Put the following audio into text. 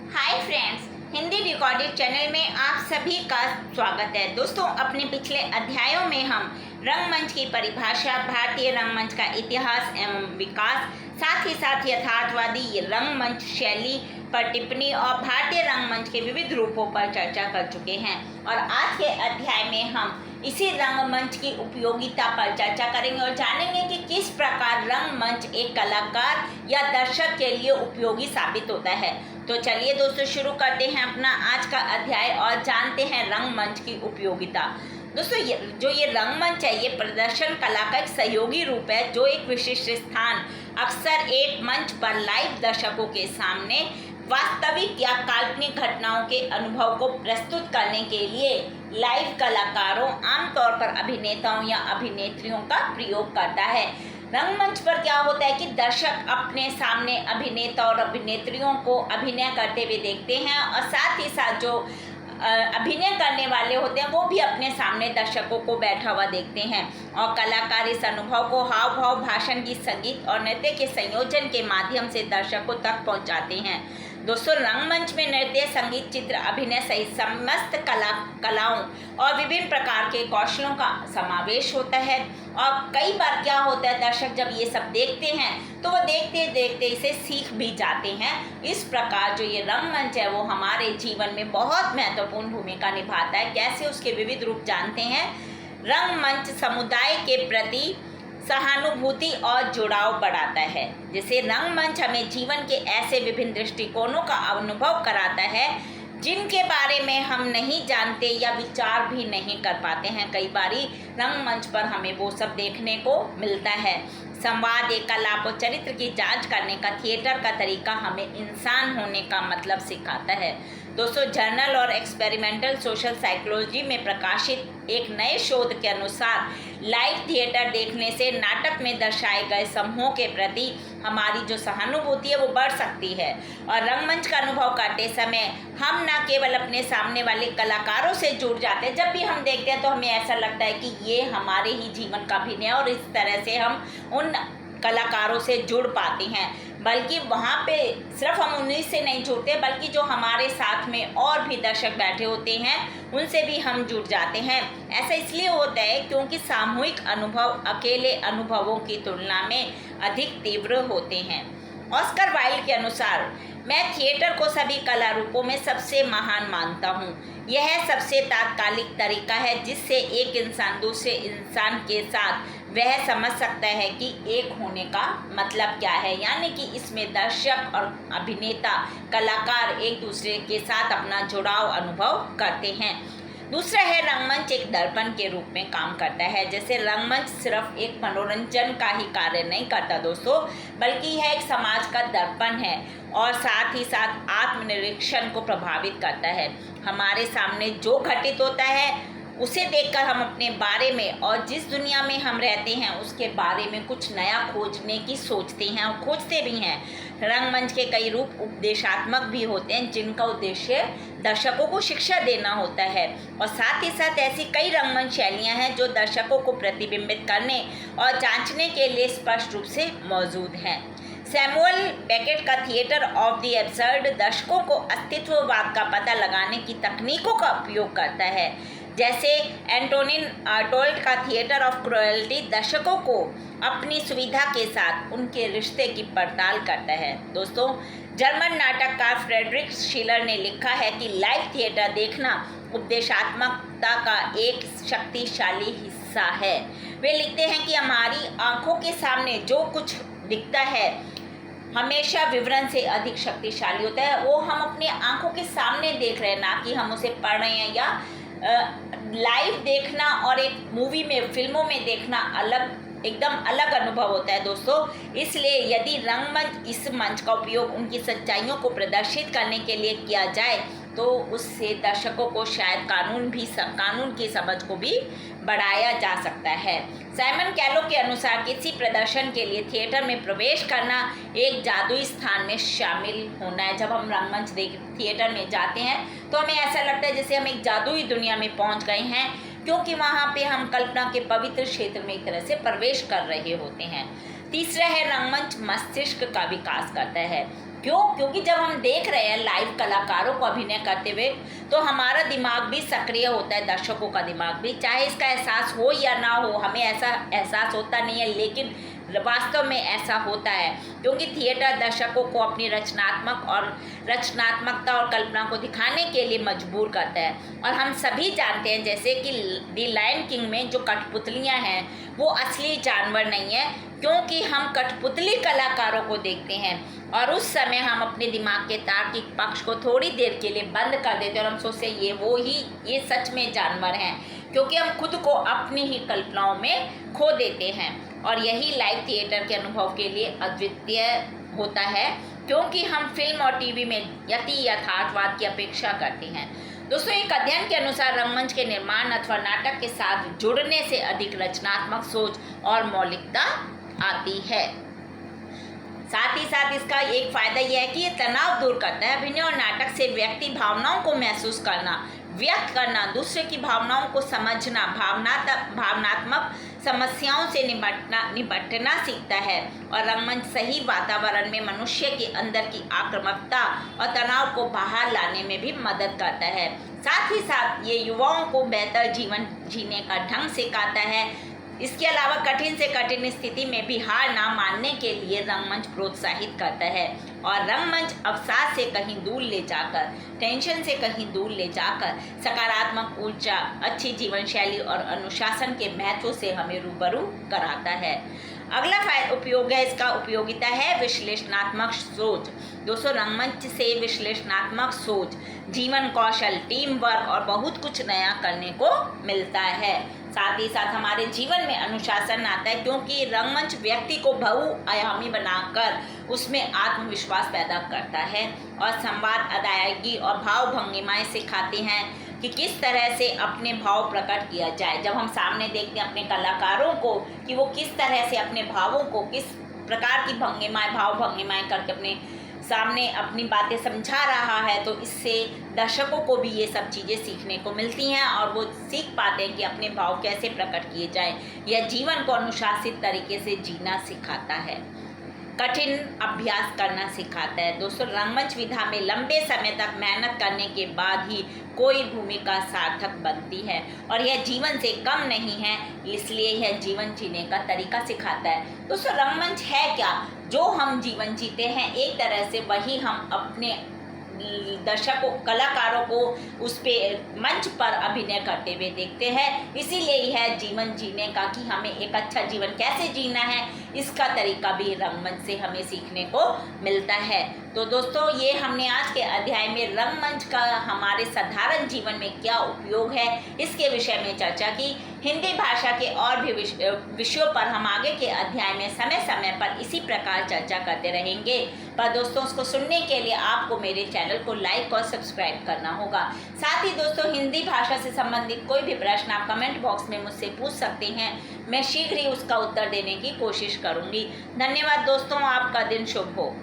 Hi friends, Hindi recorded channel में आप सभी का स्वागत है। दोस्तों, अपने पिछले अध्यायों में हम रंगमंच की परिभाषा, भारतीय रंगमंच का इतिहास एवं विकास, साथ ही साथ यथार्थवादी रंगमंच शैली पर टिप्पणी और भारतीय रंगमंच के विविध रूपों पर चर्चा कर चुके हैं। और आज के अध्याय में हम इसी रंगमंच की उपयोगिता पर चर्चा करेंगे और जानेंगे कि किस प्रकार रंगमंच एक कलाकार या दर्शक के लिए उपयोगी साबित होता है। तो चलिए दोस्तों, शुरू करते हैं अपना आज का अध्याय और जानते हैं रंगमंच की उपयोगिता। दोस्तों, ये रंगमंच है, ये प्रदर्शन कला का एक सहयोगी रूप है जो एक विशिष्ट स्थान, अक्सर एक मंच पर लाइव दर्शकों के सामने वास्तविक या काल्पनिक घटनाओं के अनुभव को प्रस्तुत करने के लिए लाइव कलाकारों, आमतौर पर अभिनेताओं या अभिनेत्रियों का प्रयोग करता है। रंगमंच पर क्या होता है कि दर्शक अपने सामने अभिनेता और अभिनेत्रियों को अभिनय करते हुए देखते हैं और साथ ही साथ जो अभिनय करने वाले होते हैं वो भी अपने सामने दर्शकों को बैठा हुआ देखते हैं और कलाकार इस अनुभव को हाव भाव, भाषण, गीत, संगीत और नृत्य के संयोजन के माध्यम से दर्शकों तक पहुंचाते हैं। दोस्तों, रंगमंच में नृत्य, संगीत, चित्र, अभिनय सहित समस्त कलाओं और विभिन्न प्रकार के कौशलों का समावेश होता है। और कई बार क्या होता है, दर्शक जब ये सब देखते हैं तो वो देखते देखते इसे सीख भी जाते हैं। इस प्रकार जो ये रंगमंच है वो हमारे जीवन में बहुत महत्वपूर्ण भूमिका निभाता है। कैसे, उसके विविध रूप जानते हैं। रंगमंच समुदाय के प्रति सहानुभूति और जुड़ाव बढ़ाता है। जैसे रंगमंच हमें जीवन के ऐसे विभिन्न दृष्टिकोणों का अनुभव कराता है जिनके बारे में हम नहीं जानते या विचार भी नहीं कर पाते हैं। कई बारी रंगमंच पर हमें वो सब देखने को मिलता है। संवाद, एकलाप और चरित्र की जांच करने का थिएटर का तरीका हमें इंसान होने का मतलब सिखाता है। दोस्तों, जर्नल और एक्सपेरिमेंटल सोशल साइकोलॉजी में प्रकाशित एक नए शोध के अनुसार लाइव थिएटर देखने से नाटक में दर्शाए गए समूहों के प्रति हमारी जो सहानुभूति है वो बढ़ सकती है। और रंगमंच का अनुभव करते समय हम न केवल अपने सामने वाले कलाकारों से जुड़ जाते हैं, जब भी हम देखते हैं तो हमें ऐसा लगता है कि ये हमारे ही जीवन का अभिनय और इस तरह से हम उन कलाकारों से जुड़ पाते हैं, बल्कि वहाँ पे सिर्फ हम उन्हीं से नहीं जुड़ते बल्कि जो हमारे साथ में और भी दर्शक बैठे होते हैं उनसे भी हम जुड़ जाते हैं। ऐसा इसलिए होता है क्योंकि सामूहिक अनुभव अकेले अनुभवों की तुलना में अधिक तीव्र होते हैं। ऑस्कर वाइल्ड के अनुसार, मैं थिएटर को सभी कला रूपों में सबसे महान मानता हूँ। यह सबसे तात्कालिक तरीका है जिससे एक इंसान दूसरे इंसान के साथ वह समझ सकता है कि एक होने का मतलब क्या है, यानी कि इसमें दर्शक और अभिनेता, कलाकार एक दूसरे के साथ अपना जुड़ाव अनुभव करते हैं। दूसरा है, रंगमंच एक दर्पण के रूप में काम करता है। जैसे रंगमंच सिर्फ एक मनोरंजन का ही कार्य नहीं करता दोस्तों, बल्कि यह एक समाज का दर्पण है और साथ ही साथ आत्मनिरीक्षण को प्रभावित करता है। हमारे सामने जो घटित होता है उसे देखकर हम अपने बारे में और जिस दुनिया में हम रहते हैं उसके बारे में कुछ नया खोजने की सोचते हैं और खोजते भी हैं। रंगमंच के कई रूप उपदेशात्मक भी होते हैं जिनका उद्देश्य दर्शकों को शिक्षा देना होता है और साथ ही साथ ऐसी कई रंगमंच शैलियां हैं जो दर्शकों को प्रतिबिंबित करने और जांचने के लिए स्पष्ट रूप से मौजूद हैं। सैमुअल बेकेट का थिएटर ऑफ द एब्सर्ड दर्शकों को अस्तित्ववाद का पता लगाने की तकनीकों का उपयोग करता है। जैसे एंटोनिन आर्टोल्ट का थिएटर ऑफ क्रुएल्टी दर्शकों को अपनी सुविधा के साथ उनके रिश्ते की पड़ताल करता है। दोस्तों, जर्मन नाटककार फ्रेडरिक शिलर ने लिखा है कि लाइव थिएटर देखना उपदेशात्मकता का एक शक्तिशाली हिस्सा है। वे लिखते हैं कि हमारी आंखों के सामने जो कुछ दिखता है हमेशा विवरण से अधिक शक्तिशाली होता है। वो हम अपने आंखों के सामने देख रहे हैं, ना कि हम उसे पढ़ रहे हैं। या लाइव देखना और एक मूवी में, फिल्मों में देखना एकदम अलग अनुभव होता है दोस्तों। इसलिए यदि रंगमंच इस मंच का उपयोग उनकी सच्चाइयों को प्रदर्शित करने के लिए किया जाए तो उससे दर्शकों को शायद कानून की समझ को भी बढ़ाया जा सकता है। साइमन कैलो के अनुसार किसी प्रदर्शन के लिए थिएटर में प्रवेश करना एक जादुई स्थान में शामिल होना है। जब हम रंगमंच थिएटर में जाते हैं तो हमें ऐसा लगता है जैसे हम एक जादुई दुनिया में पहुंच गए हैं, क्योंकि वहाँ पे हम कल्पना के पवित्र क्षेत्र में एक तरह से प्रवेश कर रहे होते हैं। तीसरा है, रंगमंच मस्तिष्क का विकास करता है। क्यों? क्योंकि जब हम देख रहे हैं लाइव कलाकारों को अभिनय करते हुए तो हमारा दिमाग भी सक्रिय होता है, दर्शकों का दिमाग भी, चाहे इसका एहसास हो या ना हो, हमें ऐसा एहसास होता नहीं है लेकिन वास्तव में ऐसा होता है, क्योंकि थिएटर दर्शकों को अपनी रचनात्मकता और कल्पना को दिखाने के लिए मजबूर करता है। और हम सभी जानते हैं जैसे कि दी लायन किंग में जो कठपुतलियाँ हैं वो असली जानवर नहीं है, क्योंकि हम कठपुतली कलाकारों को देखते हैं और उस समय हम अपने दिमाग के तार्किक पक्ष को थोड़ी देर के लिए बंद कर देते हैं और हम सोचते हैं ये सच में जानवर हैं, क्योंकि हम खुद को अपनी ही कल्पनाओं में खो देते हैं। और यही लाइव थिएटर के अनुभव के लिए अद्वितीय होता है, क्योंकि हम फिल्म और टीवी में यथार्थवाद की अपेक्षा करते हैं। दोस्तों, एक अध्ययन के अनुसार रंगमंच के निर्माण अथवा नाटक के साथ जुड़ने से अधिक रचनात्मक सोच और मौलिकता आती है। साथ ही साथ इसका एक फायदा यह है कि ये तनाव दूर करता है। अभिनय और नाटक से व्यक्ति भावनाओं को महसूस करना, व्यक्त करना, दूसरे की भावनाओं को समझना, भावनात्मक समस्याओं से निपटना सीखता है। और रंगमंच सही वातावरण में मनुष्य के अंदर की आक्रामकता और तनाव को बाहर लाने में भी मदद करता है। साथ ही साथ ये युवाओं को बेहतर जीवन जीने का ढंग सिखाता है। इसके अलावा कठिन से कठिन स्थिति में भी हार ना मानने के लिए रंगमंच प्रोत्साहित करता है। और रंगमंच अवसाद से कहीं दूर ले जाकर, टेंशन से कहीं दूर ले जाकर सकारात्मक ऊर्जा, अच्छी जीवन शैली और अनुशासन के महत्व से हमें रूबरू कराता है। अगला उपयोग है, इसका उपयोगिता है विश्लेषणात्मक सोच। दोस्तों, रंगमंच से विश्लेषणात्मक सोच, जीवन कौशल, टीम वर्क और बहुत कुछ नया करने को मिलता है। साथ ही साथ हमारे जीवन में अनुशासन आता है, क्योंकि रंगमंच व्यक्ति को बहुआयामी बनाकर उसमें आत्मविश्वास पैदा करता है और संवाद, अदायगी और भाव भंगिमाएं सिखाती हैं कि किस तरह से अपने भाव प्रकट किया जाए। जब हम सामने देखते हैं अपने कलाकारों को कि वो किस तरह से अपने भावों को किस प्रकार की भाव भंगिमाएं करके अपने सामने अपनी बातें समझा रहा है, तो इससे दर्शकों को भी ये सब चीज़ें सीखने को मिलती हैं और वो सीख पाते हैं कि अपने भाव कैसे प्रकट किए जाएं। यह जीवन को अनुशासित तरीके से जीना सिखाता है, कठिन अभ्यास करना सिखाता है। दोस्तों, रंगमंच विधा में लंबे समय तक मेहनत करने के बाद ही कोई भूमिका सार्थक बनती है और यह जीवन से कम नहीं है, इसलिए यह जीवन जीने का तरीका सिखाता है। दोस्तों, रंगमंच है क्या? जो हम जीवन जीते हैं एक तरह से वही हम अपने दर्शकों, कलाकारों को उस पे मंच पर अभिनय करते हुए देखते हैं। इसीलिए यह जीवन जीने का कि हमें एक अच्छा जीवन कैसे जीना है, इसका तरीका भी रंगमंच से हमें सीखने को मिलता है। तो दोस्तों, ये हमने आज के अध्याय में रंगमंच का हमारे साधारण जीवन में क्या उपयोग है, इसके विषय में चर्चा की। हिंदी भाषा के और भी विषयों पर हम आगे के अध्याय में समय समय पर इसी प्रकार चर्चा करते रहेंगे। पर दोस्तों, उसको सुनने के लिए आपको मेरे चैनल को लाइक और सब्सक्राइब करना होगा। साथ ही दोस्तों, हिंदी भाषा से संबंधित कोई भी प्रश्न आप कमेंट बॉक्स में मुझसे पूछ सकते हैं, मैं शीघ्र ही उसका उत्तर देने की कोशिश करूंगी। धन्यवाद दोस्तों, आपका दिन शुभ हो।